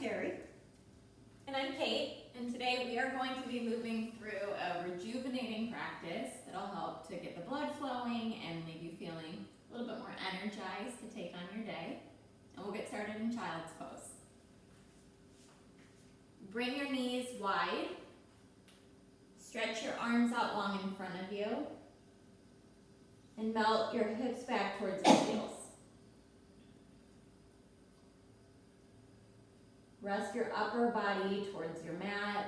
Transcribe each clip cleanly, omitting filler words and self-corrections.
Terry. And I'm Kate, and today we are going to be moving through a rejuvenating practice that'll help to get the blood flowing and leave you feeling a little bit more energized to take on your day. And we'll get started in child's pose. Bring your knees wide. Stretch your arms out long in front of you. And melt your hips back towards your heels. Rest your upper body towards your mat.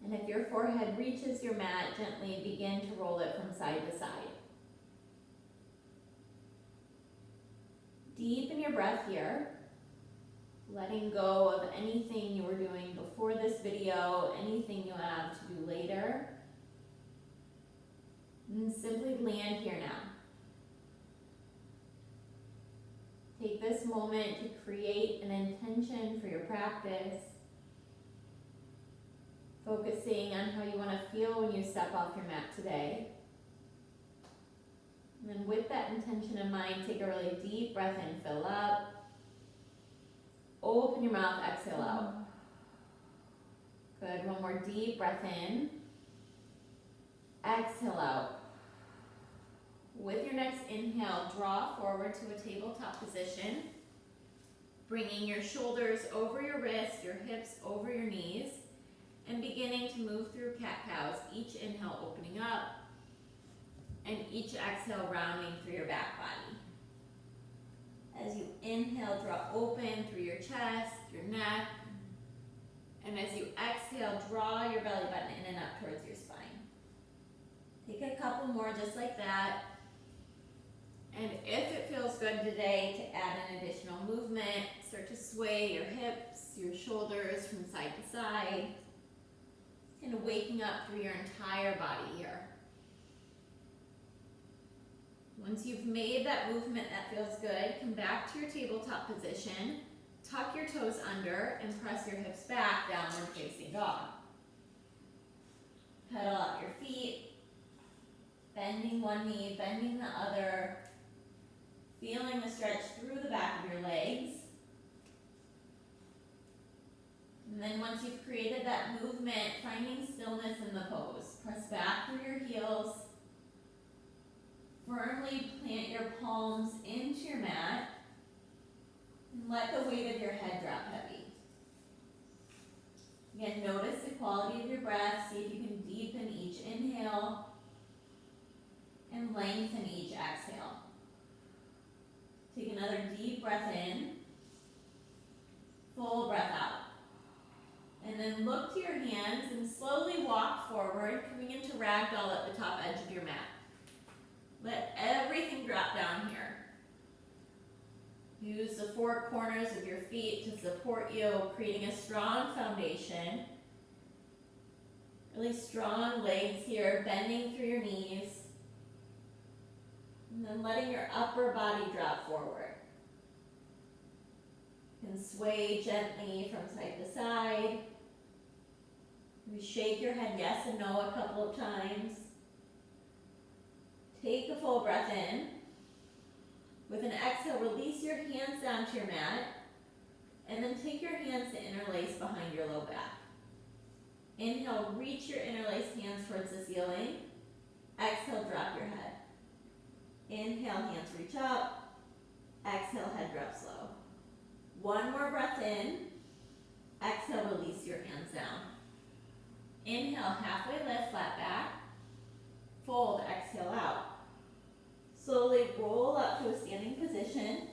And if your forehead reaches your mat, gently begin to roll it from side to side. Deepen your breath here, letting go of anything you were doing before this video, anything you have to do later. And simply land here now. Take this moment to create an intention for your practice, focusing on how you want to feel when you step off your mat today. And then with that intention in mind, take a really deep breath in, fill up. Open your mouth, exhale out. Good, one more deep breath in. Exhale out. With your next inhale, draw forward to a tabletop position, bringing your shoulders over your wrists, your hips over your knees, and beginning to move through cat-cows, each inhale opening up, and each exhale rounding through your back body. As you inhale, draw open through your chest, your neck, and as you exhale, draw your belly button in and up towards your spine. Take a couple more just like that. And if it feels good today to add an additional movement, start to sway your hips, your shoulders from side to side, and waking up through your entire body here. Once you've made that movement that feels good, come back to your tabletop position, tuck your toes under, and press your hips back, downward facing dog. Pedal out your feet, bending one knee, bending the other, feeling the stretch through the back of your legs. And then once you've created that movement, finding stillness in the pose. Press back through your heels. Firmly plant your palms into your mat. And let the weight of your head drop heavy. Again, notice the quality of your breath. See if you can deepen each inhale and lengthen each exhale. Take another deep breath in, full breath out. And then look to your hands and slowly walk forward, coming into ragdoll at the top edge of your mat. Let everything drop down here. Use the four corners of your feet to support you, creating a strong foundation. Really strong legs here, bending through your knees. And then letting your upper body drop forward. And sway gently from side to side. You shake your head yes and no a couple of times. Take a full breath in. With an exhale, release your hands down to your mat. And then take your hands to interlace behind your low back. Inhale, reach your interlaced hands towards the ceiling. Exhale, drop your head. Inhale, hands reach up. Exhale, head drops low. One more breath in. Exhale, release your hands down. Inhale, halfway lift, flat back. Fold, exhale out. Slowly roll up to a standing position.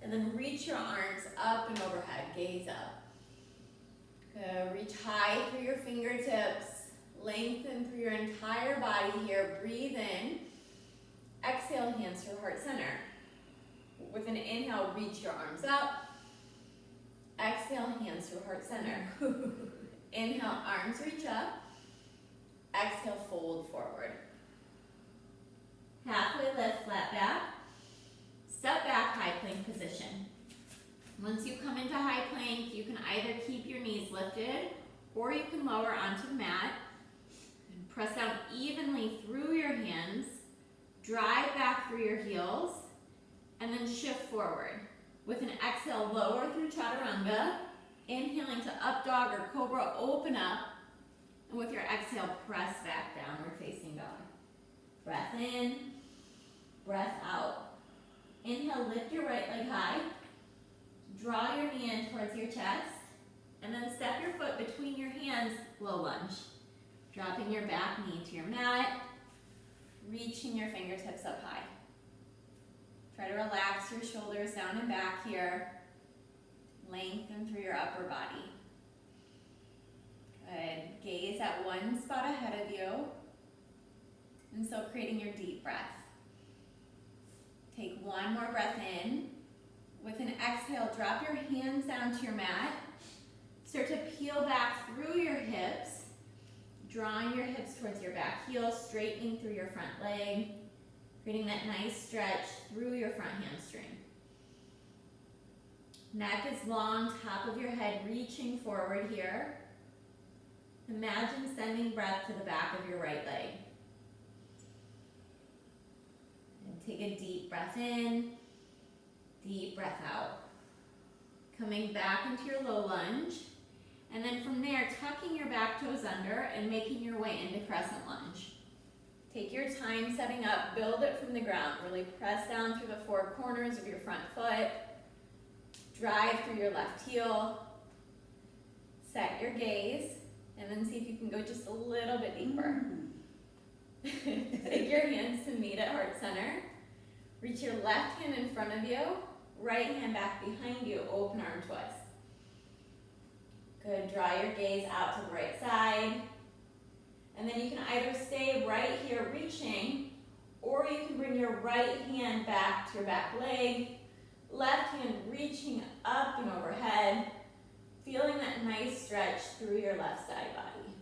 And then reach your arms up and overhead, gaze up. Good. Reach high through your fingertips. Lengthen through your entire body here. Breathe in. Exhale, hands to heart center. With an inhale, reach your arms up. Exhale, hands to heart center. Inhale, arms reach up. Exhale, fold forward. Halfway lift, flat back. Step back, high plank position. Once you come into high plank, you can either keep your knees lifted or you can lower onto the mat. And press down evenly through your hands. Drive back through your heels. And then shift forward. With an exhale, lower through chaturanga. Inhaling to up dog or cobra, open up. And with your exhale, press back, downward facing dog. Breath in, breath out. Inhale, lift your right leg high. Draw your knee in towards your chest. And then step your foot between your hands, low lunge. Dropping your back knee to your mat. Reaching your fingertips up high. Try to relax your shoulders down and back here. Lengthen through your upper body. Good. Gaze at one spot ahead of you. And so creating your deep breath. Take one more breath in. With an exhale, drop your hands down to your mat. Start to peel back through your hips. Drawing your hips towards your back heel, straightening through your front leg. Creating that nice stretch through your front hamstring. Neck is long, top of your head reaching forward here. Imagine sending breath to the back of your right leg. And take a deep breath in, deep breath out. Coming back into your low lunge. And then from there, tucking your back toes under and making your way into crescent lunge. Take your time setting up, build it from the ground. Really press down through the four corners of your front foot. Drive through your left heel. Set your gaze, and then see if you can go just a little bit deeper. Take your hands to meet at heart center. Reach your left hand in front of you, right hand back behind you, open arm twist. Good, draw your gaze out to the right side. And then you can either stay right here reaching, or you can bring your right hand back to your back leg, left hand reaching up and overhead, feeling that nice stretch through your left side body.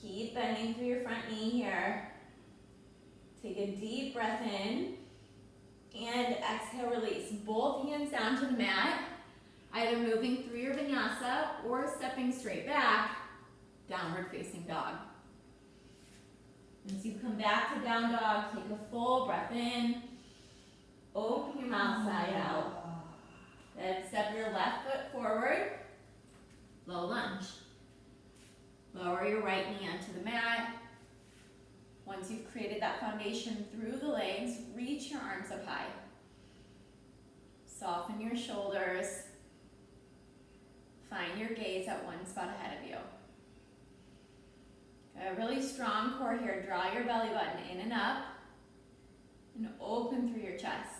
Keep bending through your front knee here. Take a deep breath in, and exhale, release. Both hands down to the mat, either moving through your vinyasa or stepping straight back, downward facing dog. As you come back to down dog, take a full breath in. Open your mouth side out. Then step your left foot forward. Low lunge. Lower your right knee onto the mat. Once you've created that foundation through the legs, reach your arms up high. Soften your shoulders. Find your gaze at one spot ahead of you. A really strong core here. Draw your belly button in and up. And open through your chest.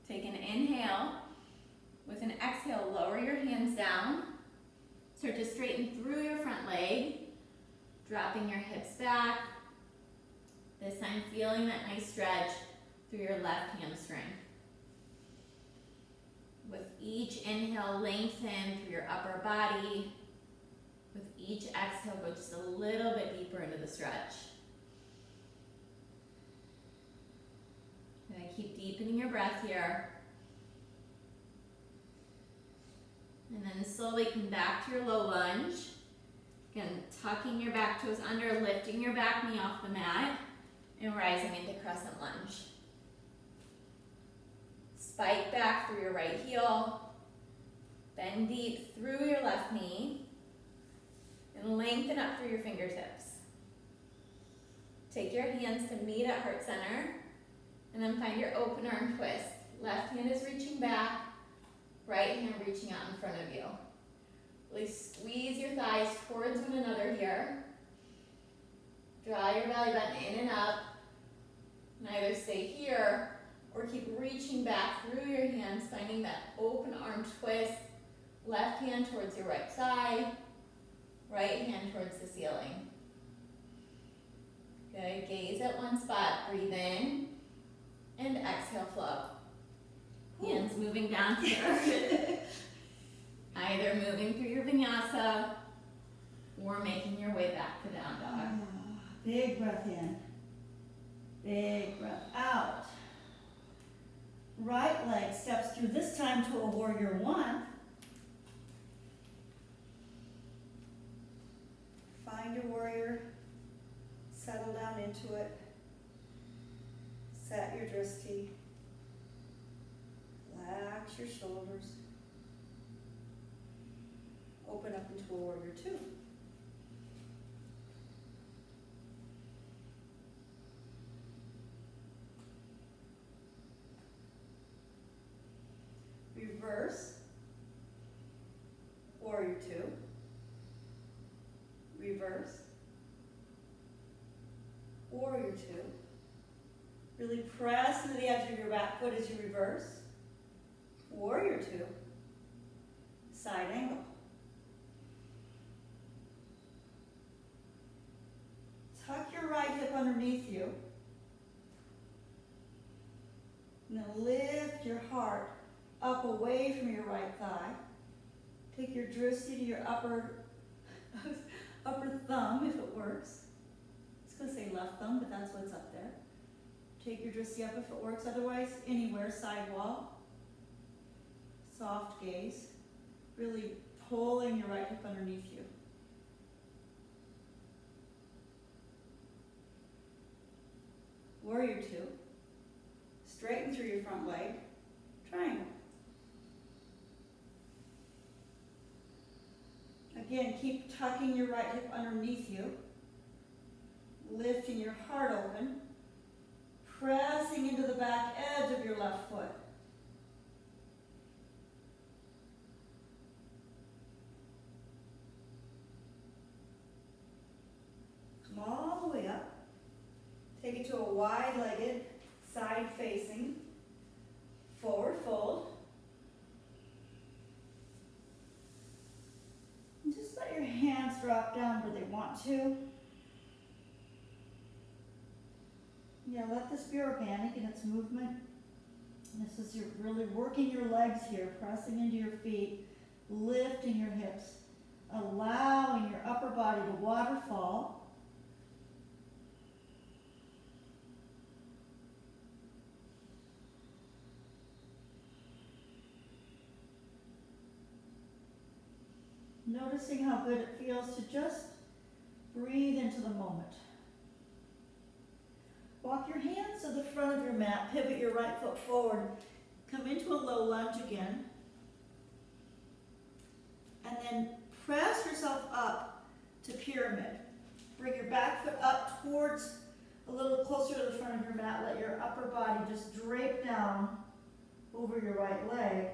Take an inhale. With an exhale, lower your hands down. Start to straighten through your front leg. Dropping your hips back. This time feeling that nice stretch through your left hamstring. With each inhale, lengthen through your upper body. With each exhale, go just a little bit deeper into the stretch. And keep deepening your breath here. And then slowly come back to your low lunge. Again, tucking your back toes under, lifting your back knee off the mat, and rising into crescent lunge. Spike back through your right heel. Bend deep through your left knee. And lengthen up through your fingertips. Take your hands to meet at heart center. And then find your open arm twist. Left hand is reaching back. Right hand reaching out in front of you. Really squeeze your thighs towards one another here. Draw your belly button in and up. And either stay here or keep reaching back through your hands, finding that open arm twist. Left hand towards your right side. Right hand towards the ceiling. Good. Gaze at one spot. Breathe in. And exhale, flow. Hands moving down to the earth. Either moving through your vinyasa or making your way back to down dog. Big breath in. Big breath out. Right leg steps through, this time to a warrior one. Find your warrior. Settle down into it. Set your drishti. Relax your shoulders. Open up into a warrior two. Reverse. Warrior two. Reverse. Warrior two. Really press into the edge of your back foot as you reverse. Warrior two. Side angle. Tuck your right hip underneath you. And then lift your heart up away from your right thigh. Take your drishti to your upper thumb if it works. I was going to say left thumb, but that's what's up there. Take your drishti up if it works. Otherwise, anywhere, side wall. Soft gaze. Really pulling your right hip underneath you. Warrior two. Straighten through your front leg. Triangle. Again, keep tucking your right hip underneath you. Lifting your heart open. Pressing into the back edge of your left foot. Come all the way up. Take it to a wide-legged, side-facing, forward fold. And just let your hands drop down where they want to. Yeah, let this be organic in its movement. And this is you're really working your legs here, pressing into your feet, lifting your hips, allowing your upper body to waterfall. Noticing how good it feels to just breathe into the moment. Walk your hands to the front of your mat, pivot your right foot forward, come into a low lunge again, and then press yourself up to pyramid. Bring your back foot up towards a little closer to the front of your mat. Let your upper body just drape down over your right leg.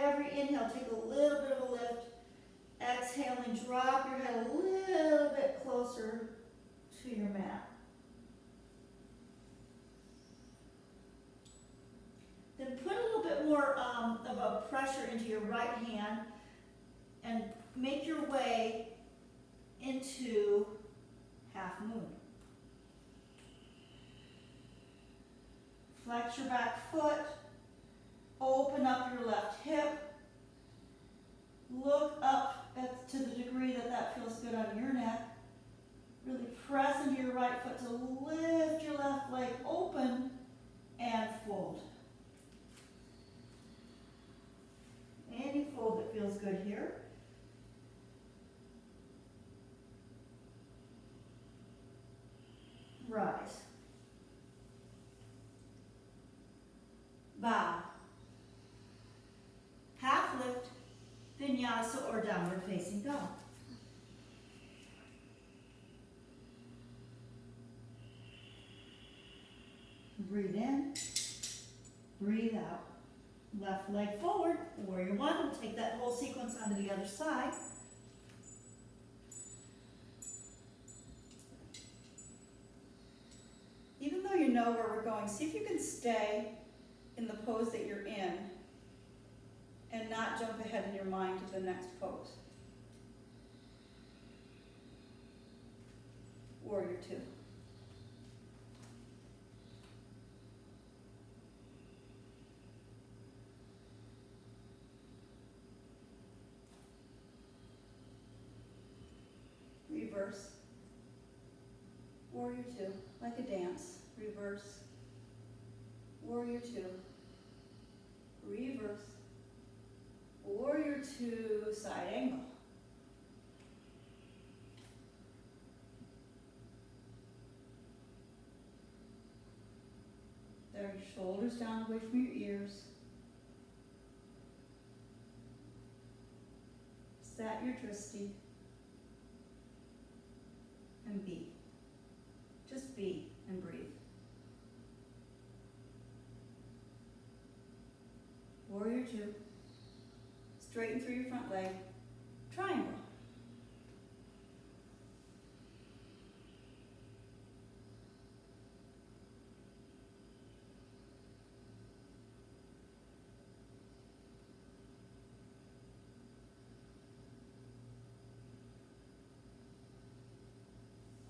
Every inhale, take a little bit of a lift. Exhaling, drop your head a little bit closer to your mat. Then put a little bit more of a pressure into your right hand and make your way into half moon. Flex your back foot. Open up your left hip. Look up to the degree that that feels good on your neck. Really press into your right foot to lift your left leg open and fold. Any fold that feels good here. Rise. Bow. Half lift, vinyasa or downward facing dog. Breathe in, breathe out. Left leg forward, warrior one. We'll take that whole sequence onto the other side. Even though you know where we're going, see if you can stay in the pose that you're in and not jump ahead in your mind to the next pose. Warrior two. Reverse. Warrior two, like a dance. Reverse. Warrior two. Reverse. Warrior two, side angle. your shoulders down away from your ears. Set your twisty. And be. Just be and breathe. Warrior two. Straighten through your front leg. Triangle.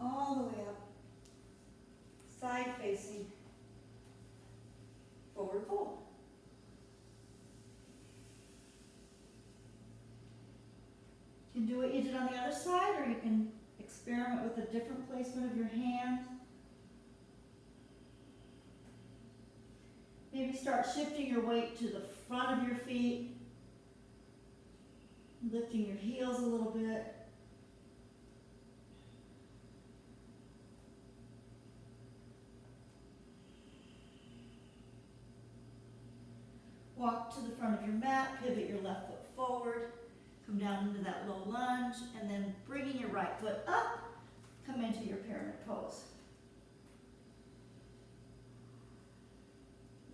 All the way up. Side facing. Forward fold. You can do what you did on the other side, or you can experiment with a different placement of your hand. Maybe start shifting your weight to the front of your feet, lifting your heels a little bit. Walk to the front of your mat, pivot your left foot forward, come down into that low lunge, and then bringing your right foot up, come into your pyramid pose.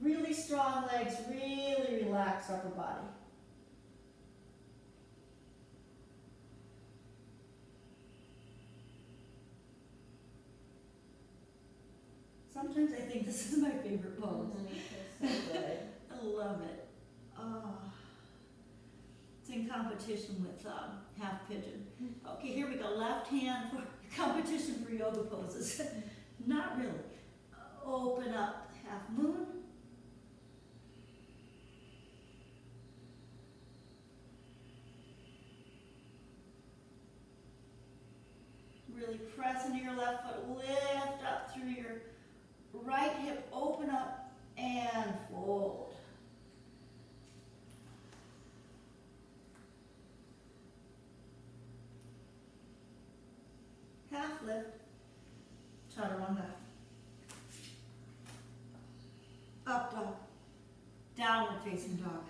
Really strong legs, really relaxed upper body. Sometimes I think this is my favorite pose. It's so good. I love it. Oh. It's in competition with half pigeon. Okay, here we go. Left hand for competition for yoga poses. Not really. Open up, half moon. Really press into your left foot. Lift up through your right hip. Open up and fold. Half lift, chaturanga. Up dog, downward facing dog.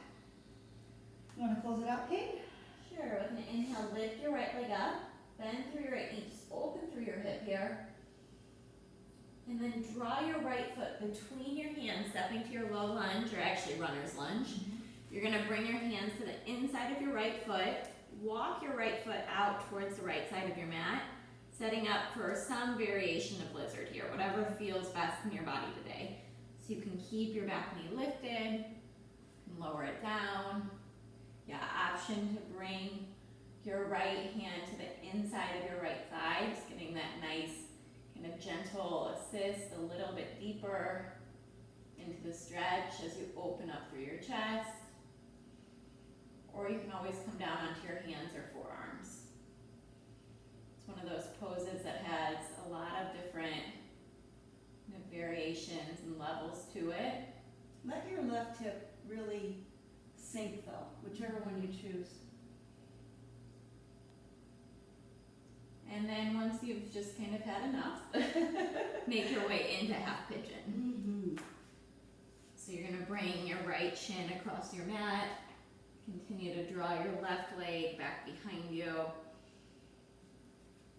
You want to close it out, Kate? Sure, with an inhale, lift your right leg up, bend through your right knee, just open through your hip here. And then draw your right foot between your hands, stepping to your low lunge, or actually runner's lunge. You're gonna bring your hands to the inside of your right foot, walk your right foot out towards the right side of your mat, setting up for some variation of lizard here, whatever feels best in your body today. So you can keep your back knee lifted, and lower it down. Yeah, option to bring your right hand to the inside of your right thigh, just getting that nice kind of gentle assist a little bit deeper into the stretch as you open up through your chest. Or you can always come down onto your hands or forearms. It's one of those poses that has a lot of different variations and levels to it. Let your left hip really sink though, whichever one you choose. And then once you've just kind of had enough, make your way into half pigeon. So you're gonna bring your right shin across your mat, continue to draw your left leg back behind you.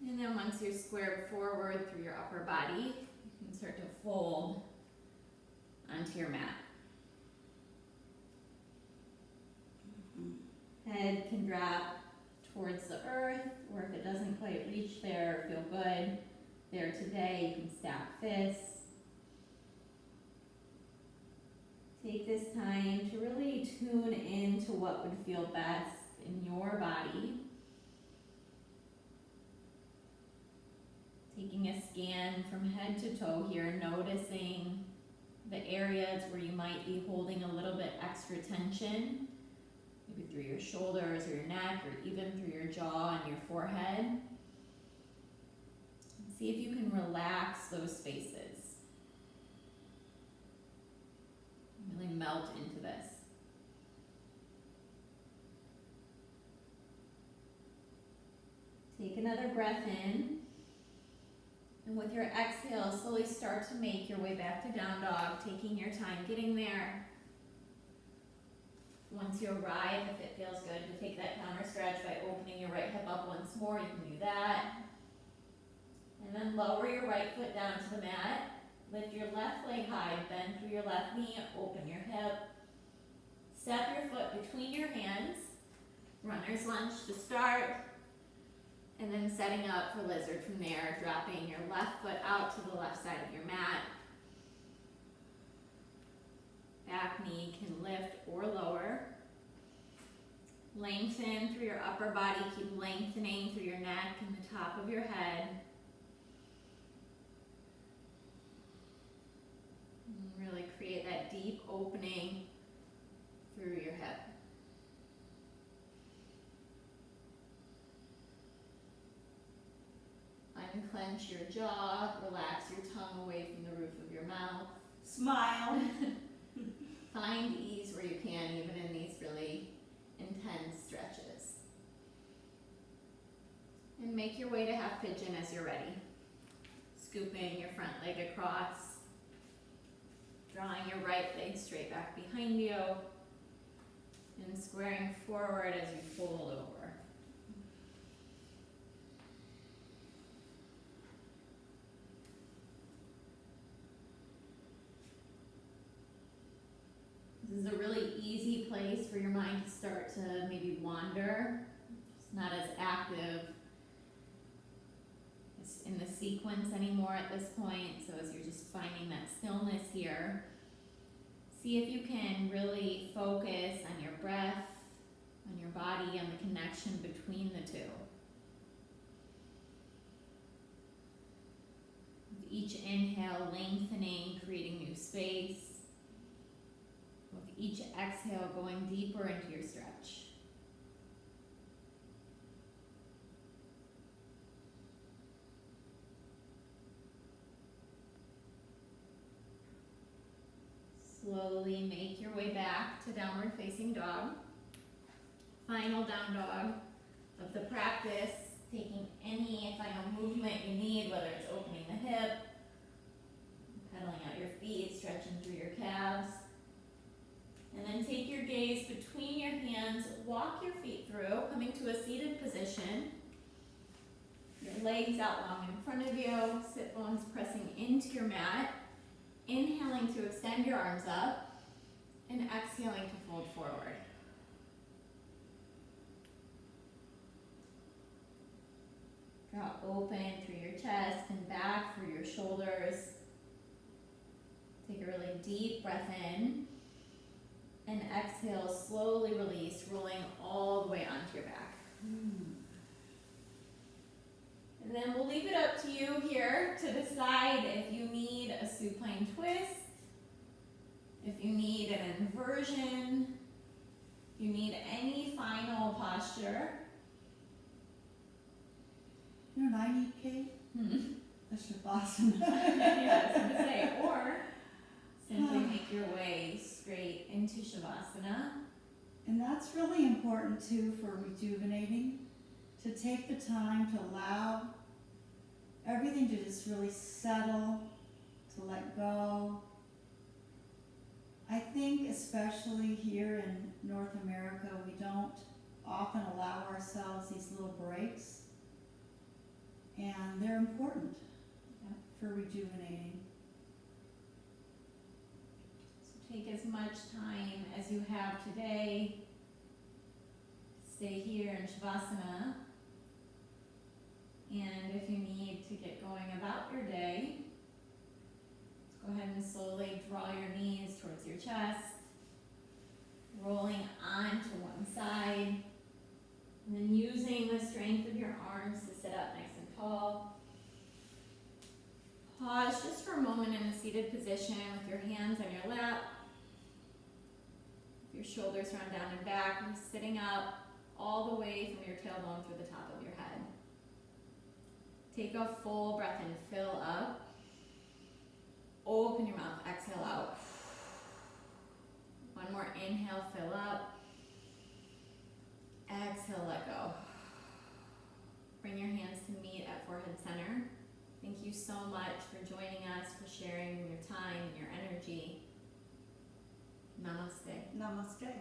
And then once you're squared forward through your upper body, you can start to fold onto your mat. Head can drop towards the earth, or if it doesn't quite reach there, feel good there today, you can stack fists. Take this time to really tune into what would feel best in your body. Taking a scan from head to toe here, noticing the areas where you might be holding a little bit extra tension, maybe through your shoulders or your neck, or even through your jaw and your forehead. And see if you can relax those spaces. Really melt into this. Take another breath in. And with your exhale, slowly start start to make your way back to down dog, taking your time getting there. Once you arrive, if it feels good to take that counter stretch by opening your right hip up once more, you can do that. And then lower your right foot down to the mat. Lift your left leg high, bend through your left knee, open your hip. Step your foot between your hands. Runner's lunge to start. And then setting up for lizard from there, dropping your left foot out to the left side of your mat. Back knee can lift or lower. Lengthen through your upper body, keep lengthening through your neck and the top of your head. And really create that deep opening through your hip. Unclench your jaw, relax your tongue away from the roof of your mouth. Smile. Find ease where you can, even in these really intense stretches. And make your way to half pigeon as you're ready. Scooping your front leg across. Drawing your right leg straight back behind you. And squaring forward as you fold over. This is a really easy place for your mind to start to maybe wander. It's not as active in the sequence anymore at this point. So as you're just finding that stillness here, see if you can really focus on your breath, on your body, on the connection between the two. With each inhale, lengthening, creating new space. With each exhale, going deeper into your stretch. Slowly make your way back to downward facing dog. Final down dog of the practice, taking any final movement you need, whether it's opening the hip, pedaling out your feet, stretching through your calves. And then take your gaze between your hands, walk your feet through, coming to a seated position. Your legs out long in front of you, sit bones pressing into your mat. Inhaling to extend your arms up, and exhaling to fold forward. Draw open through your chest and back through your shoulders. Take a really deep breath in. And exhale, slowly release, rolling all the way onto your back. And then we'll leave it up to you here to decide if you need a supine twist, if you need an inversion, if you need any final posture. You know what I need, Kate? A Shavasana. Yeah, I was going to say, or simply make your way straight into Shavasana. And that's really important too for rejuvenating, to take the time to allow everything to just really settle, to let go. I think especially here in North America, we don't often allow ourselves these little breaks, and they're important for rejuvenating. So take as much time as you have today. Stay here in Shavasana. And if you need to get going about your day, go ahead and slowly draw your knees towards your chest, rolling onto one side, and then using the strength of your arms to sit up nice and tall. Pause just for a moment in a seated position with your hands on your lap, your shoulders run down and back, and sitting up all the way from your tailbone through the top of your head. Take a full breath in, fill up. Open your mouth, exhale out. One more inhale, fill up. Exhale, let go. Bring your hands to meet at forehead center. Think Thank you so much for joining us, for sharing your time, your energy. Namaste. Namaste.